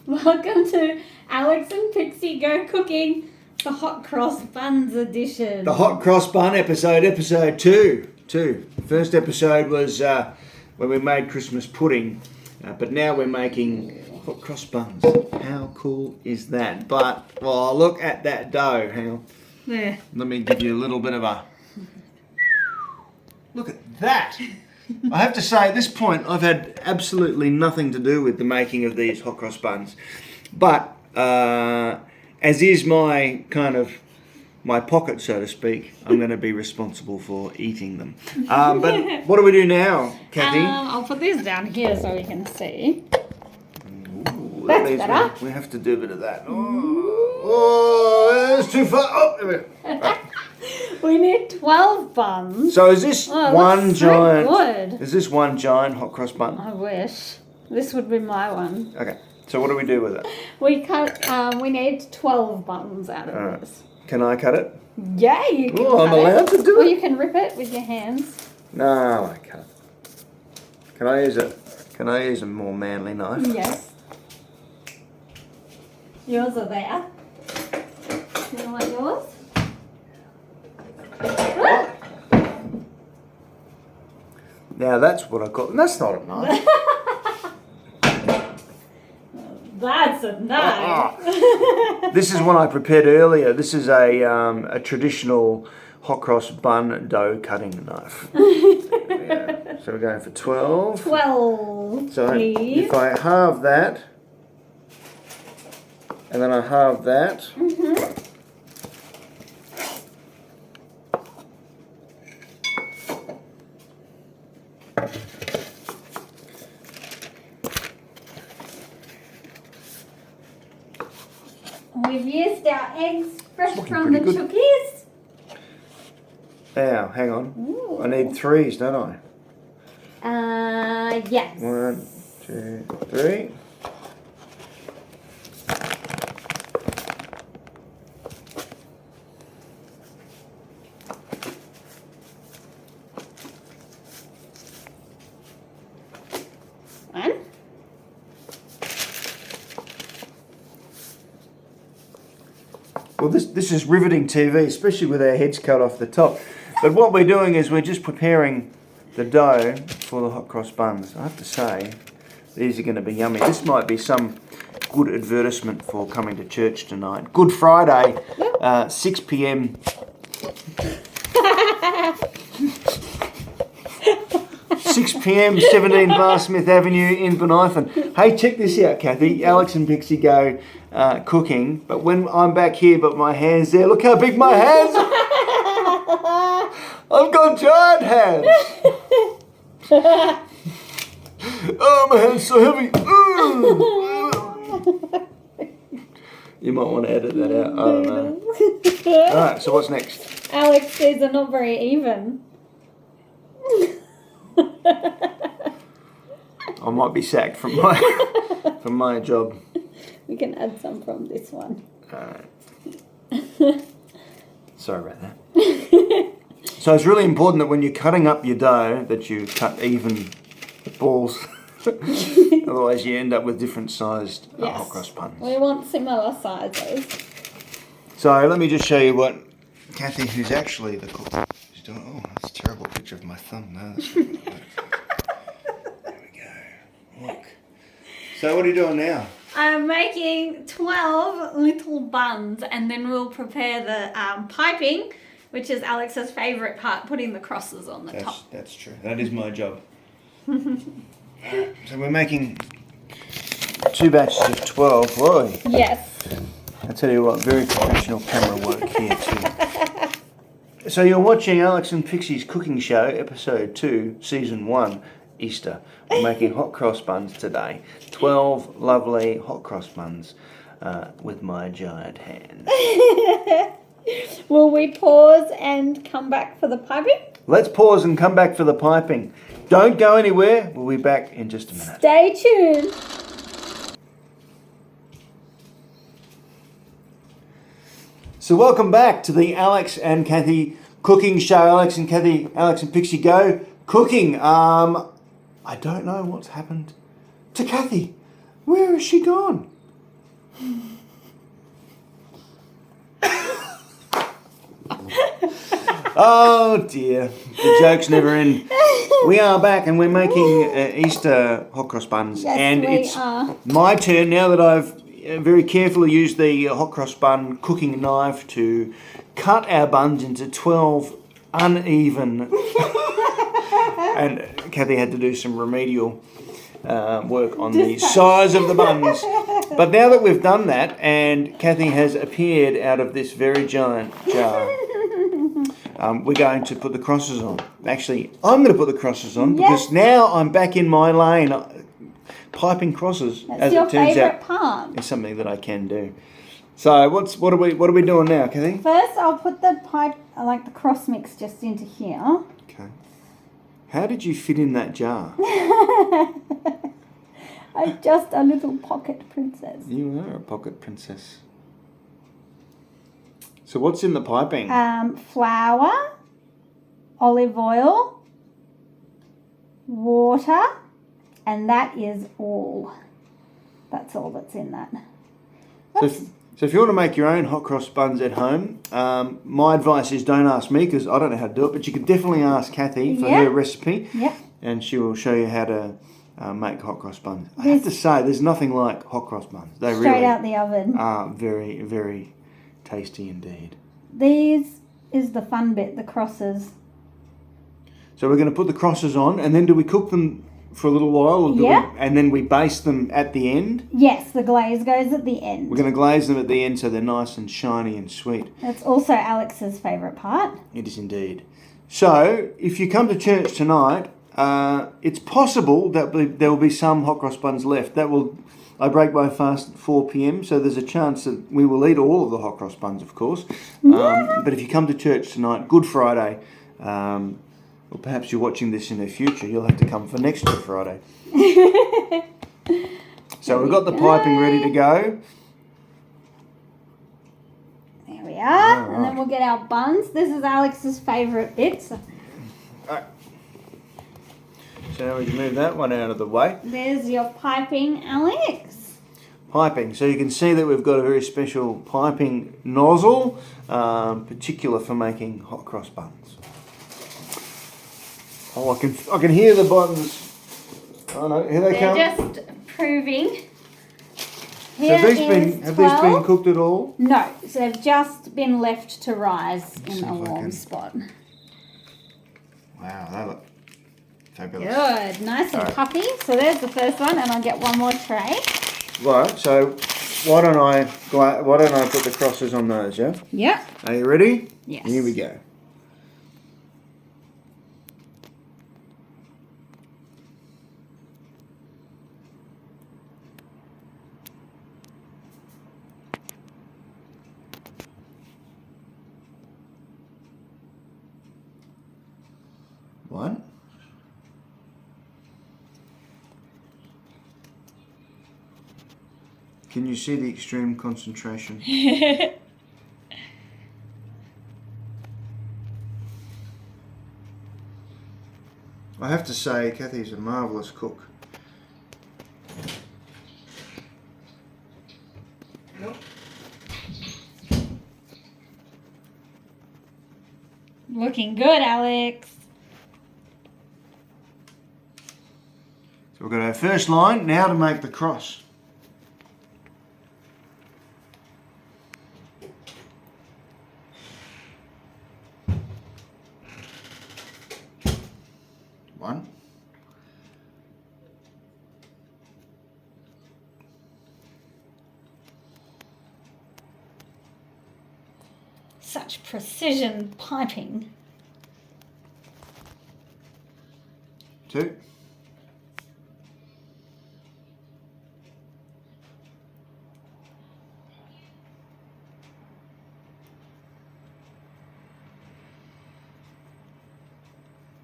Welcome to Alex and Pixie Go Cooking, the Hot Cross Buns edition. The Hot Cross Bun episode 2. First episode was when we made Christmas pudding, but now we're making hot cross buns. How cool is that? But, well, look at that dough. Hang on. There. Let me give you a little bit of a... Look at that! I have to say, at this point, I've had absolutely nothing to do with the making of these hot cross buns. But, as is my my pocket, so to speak, I'm going to be responsible for eating them. But what do we do now, Kathy? I'll put this down here so we can see. Ooh, That's better. We have to do a bit of that. Oh, it's too far. Oh, there we go. Right. We need 12 buns. So is this one giant? Good. Is this one giant hot cross bun? I wish. This would be my one. Okay. So what do we do with it? We need 12 buns out of this. Can I cut it? Yeah, you can I'm cut allowed it. to do Or it? you can rip it with your hands. No, I won't cut it. Can I use it? Can I use a more manly knife? Yes. Yours are there. You want yours? Now that's what I call. That's not a knife. That's a knife. This is one I prepared earlier. This is a traditional hot cross bun dough cutting knife. Yeah. So we're going for 12. 12, So please. if I halve that, and then I halve that. We've used our eggs fresh looking from the pretty good. chookies. Now, hang on. Ooh. I need 3s, don't I? Yes. 1, 2, 3. One. Well, this is riveting TV, especially with our heads cut off the top. But what we're doing is we're just preparing the dough for the hot cross buns. I have to say, these are going to be yummy. This might be some good advertisement for coming to church tonight. Good Friday, 6 p.m. 6 p.m. 17 Bar Smith Avenue in Bonython. Hey, check this out, Kathy. Alex and Pixie Go cooking, but when I'm back here, but my hands there. Look how big my hands are. I've got giant hands. Oh, my hand's so heavy. You might want to edit that out. I don't know. All right, so what's next? Alex, these are not very even. I might be sacked from my job. We can add some from this one. Alright. Sorry about that. So it's really important that when you're cutting up your dough that you cut even the balls. Otherwise you end up with different sized hot cross buns. We want similar sizes. So let me just show you what Kathy, who's actually the cook, is doing. Oh, that's a terrible picture of my thumb. No, that's not gonna work. There we go. Look. So what are you doing now? I'm making 12 little buns, and then we'll prepare the piping, which is Alex's favourite part, putting the crosses on the top. That's true. That is my job. So we're making 2 batches of 12. Whoa. Yes. I tell you what, very professional camera work here too. So you're watching Alex and Pixie's cooking show, episode 2, season 1, Easter. We're making hot cross buns today. 12 lovely hot cross buns with my giant hands. Will we pause and come back for the piping? Let's pause and come back for the piping. Don't go anywhere. We'll be back in just a minute. Stay tuned. So welcome back to the Alex and Kathy cooking show. Alex and Pixie Go cooking. I don't know what's happened to Kathy. Where has she gone? Oh dear, the jokes never end. We are back and we're making Easter hot cross buns. Yes, and we it's are. my turn now that I've very carefully used the hot cross bun cooking knife to cut our buns into 12 uneven. And Kathy had to do some remedial work on the size of the buns. But now that we've done that, and Kathy has appeared out of this very giant jar, we're going to put the crosses on. Actually, I'm going to put the crosses on because now I'm back in my lane. Piping crosses, That's as your it turns favourite out, part. is something that I can do. So what are we doing now, Kathy? First, I'll put the the cross mix just into here. Okay. How did you fit in that jar? I'm just a little pocket princess. You are a pocket princess. So what's in the piping? Flour, olive oil, water, and that is all. That's all that's in that. So if you want to make your own hot cross buns at home, my advice is don't ask me because I don't know how to do it, but you could definitely ask Kathy for her recipe. Yeah. And she will show you how to make hot cross buns. I have to say, there's nothing like hot cross buns. They Straight really out the oven. are very, very tasty indeed. These is the fun bit, the crosses. So we're going to put the crosses on, and then do we cook them for a little while? Or and then we baste them at the end? Yes, the glaze goes at the end. We're going to glaze them at the end so they're nice and shiny and sweet. That's also Alex's favourite part. It is indeed. So, if you come to church tonight, it's possible that there will be some hot cross buns left. I break my fast at 4 p.m, so there's a chance that we will eat all of the hot cross buns, of course. But if you come to church tonight, Good Friday, or perhaps you're watching this in the future, you'll have to come for next Good Friday. So we've got the piping ready to go. There we are. And then we'll get our buns. This is Alex's favourite bit. So now we can move that one out of the way. there's your piping, Alex. Piping. So you can see that we've got a very special piping nozzle, particular for making hot cross buns. Oh, I can hear the buttons. Oh no, here they come. They're just proving. Have these been cooked at all? No, so they've just been left to rise Let's in see a if I warm can- spot. Wow, they look fabulous. Good, nice and puffy. So there's the first one, and I'll get one more tray. Right, so why don't I put the crosses on those? Yeah. Yep. Are you ready? Yes. Here we go. One. Can you see the extreme concentration? I have to say, Kathy's a marvellous cook. Looking good, Alex. So we've got our first line, now to make the cross. One. Such precision piping. Two.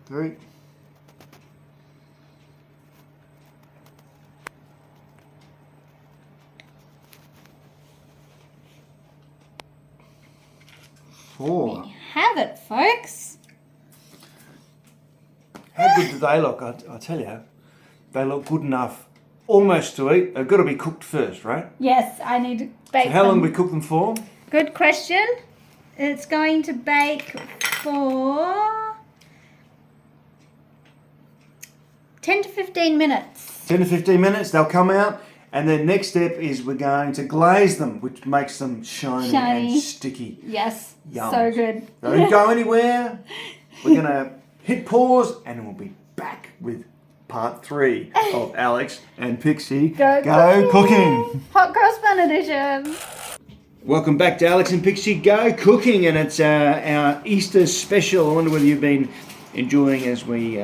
Three. Four. We have it, folks. How good do they look? I tell you. they look good enough almost to eat. They've got to be cooked first, right? Yes, I need to bake So how long them. do we cook them for? Good question. It's going to bake for 10 to 15 minutes. 10 to 15 minutes, they'll come out. And then next step is we're going to glaze them, which makes them shiny. And sticky. Yes, Yum. so good. Don't go anywhere. We're going to hit pause and we'll be back with part 3 of Alex and Pixie Go Cooking. Hot cross bun edition. Welcome back to Alex and Pixie Go Cooking, and it's our Easter special. I wonder whether you've been enjoying as we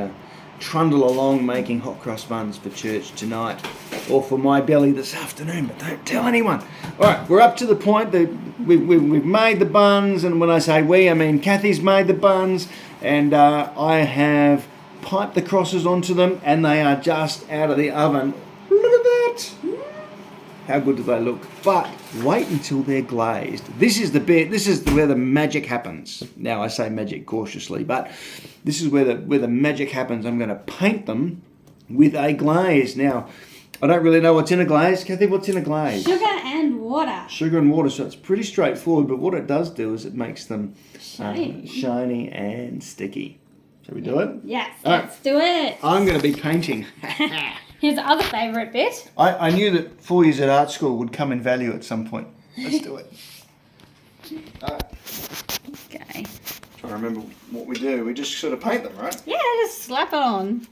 trundle along making hot cross buns for church tonight or for my belly this afternoon, but don't tell anyone. All right, we're up to the point that we've made the buns, and when I say we, I mean Kathy's made the buns, and I have piped the crosses onto them, and they are just out of the oven. Look at that! How good do they look? But wait until they're glazed. This is the bit. This is where the magic happens. Now I say magic cautiously, but this is where the magic happens. I'm going to paint them with a glaze. Now, I don't really know what's in a glaze. Kathy, what's in a glaze? Sugar and water. Sugar and water. So it's pretty straightforward. But what it does do is it makes them Shiny. and sticky. Shall we do it? Yes, All right. let's do it. I'm going to be painting. Here's the other favourite bit. I knew that 4 years at art school would come in value at some point. Let's do it. Okay. Trying to remember what we do. We just sort of paint them, right? Yeah, just slap it on.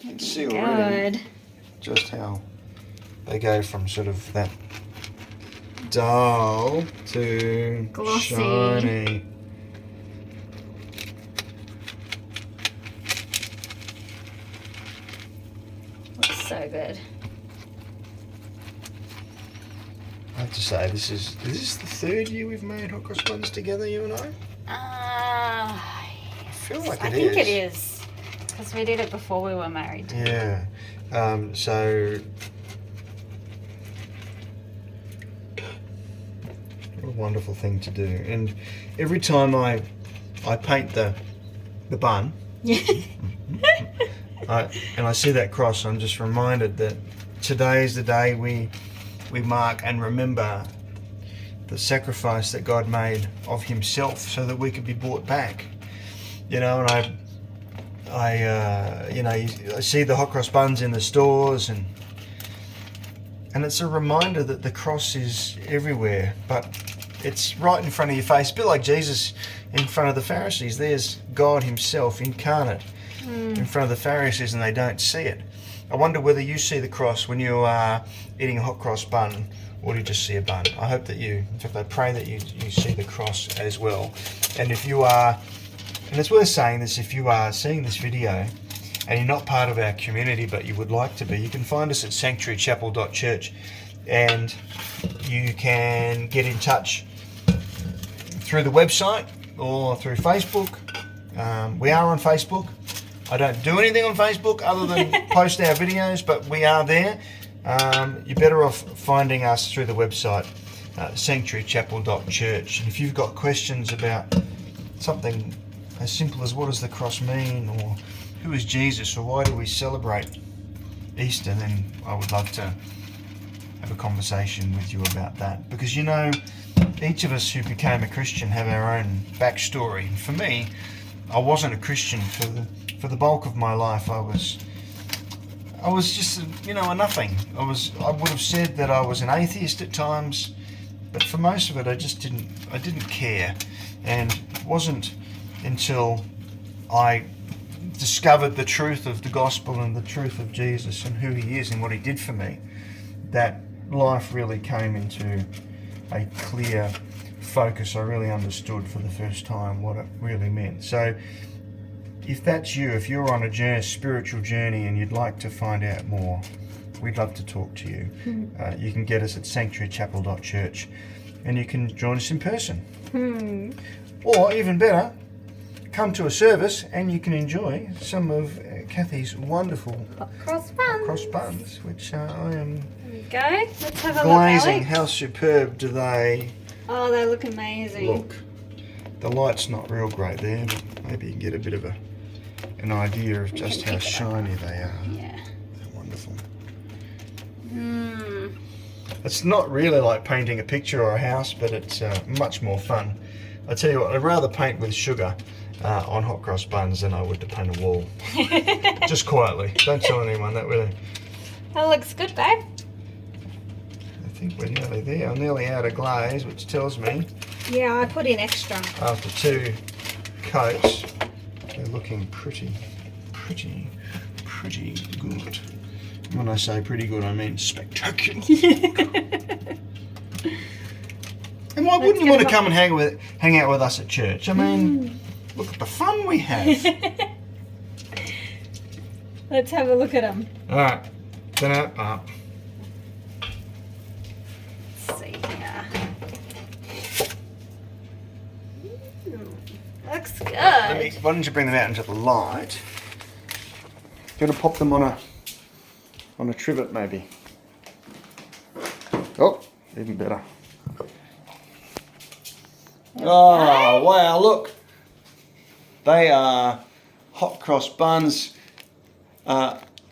You can see already Good. just how they go from sort of that dull to Glossy. shiny. So good. I have to say, is this the 3rd year we've made hot cross buns together, you and I? I feel like I think it is. Because we did it before we were married. Yeah. So what a wonderful thing to do. And every time I paint the bun, and I see that cross, I'm just reminded that today is the day we mark and remember the sacrifice that God made of Himself so that we could be brought back. You know, and I see the hot cross buns in the stores, and it's a reminder that the cross is everywhere, but it's right in front of your face, a bit like Jesus in front of the Pharisees. There's God Himself incarnate in front of the Pharisees, and they don't see it. I wonder whether you see the cross when you are eating a hot cross bun, or do you just see a bun? I hope that in fact I pray that you see the cross as well. And if you are, and it's worth saying this, if you are seeing this video and you're not part of our community but you would like to be, you can find us at sanctuarychapel.church, and you can get in touch through the website or through Facebook. We are on Facebook. I don't do anything on Facebook other than post our videos, but we are there. You're better off finding us through the website, sanctuarychapel.church. And if you've got questions about something as simple as what does the cross mean, or who is Jesus, or why do we celebrate Easter, then I would love to have a conversation with you about that. Because each of us who became a Christian have our own backstory. And for me, I wasn't a Christian for the bulk of my life. I was just a nothing. I would have said that I was an atheist at times, but for most of it I didn't care. And it wasn't until I discovered the truth of the gospel and the truth of Jesus and who He is and what He did for me that life really came into a clear focus. I really understood for the first time what it really meant. So if that's you, if you're on a spiritual journey and you'd like to find out more, we'd love to talk to you. You can get us at sanctuarychapel.church, and you can join us in person. Or even better, come to a service and you can enjoy some of Kathy's wonderful Hot cross buns. which I am There we go. Let's have a glazing. look, Alex. How superb do they Oh, they look amazing. look? The light's not real great there, but maybe you can get a bit of a an idea of just how shiny they are. Yeah. They're wonderful. Mmm. It's not really like painting a picture or a house, but it's much more fun. I tell you what, I'd rather paint with sugar on hot cross buns than I would to paint a wall. Just quietly. Don't tell anyone that, really. That looks good, babe. I think we're nearly there. I'm nearly out of glaze, which tells me Yeah, I put in extra. after 2 coats, they're looking pretty good. When I say pretty good, I mean spectacular. And why wouldn't you want to come and hang out with us at church? I mean, look at the fun we have. Let's have a look at them. All right, turn it up. Let's see here. Looks good. Why don't you bring them out into the light? Do you want to pop them on a trivet, maybe? Oh, even better. Oh, wow, look. They are hot cross buns.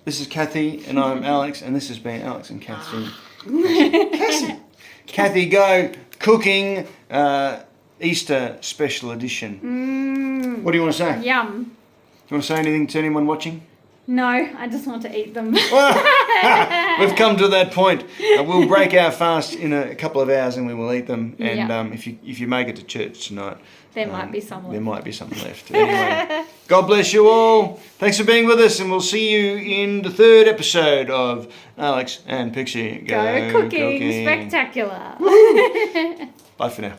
This is Kathy and I'm Alex, and this has been Alex and Kathy. Kathy Go Cooking Easter Special Edition. What do you want to say? Yum. Do you want to say anything to anyone watching? No, I just want to eat them. We've come to that point. We'll break our fast in a couple of hours and we will eat them. And Yeah. if you make it to church tonight, There might be some there left. might be something left. Anyway, God bless you all. Thanks for being with us, and we'll see you in the 3rd episode of Alex and Pixie Go cooking. Spectacular. Bye for now.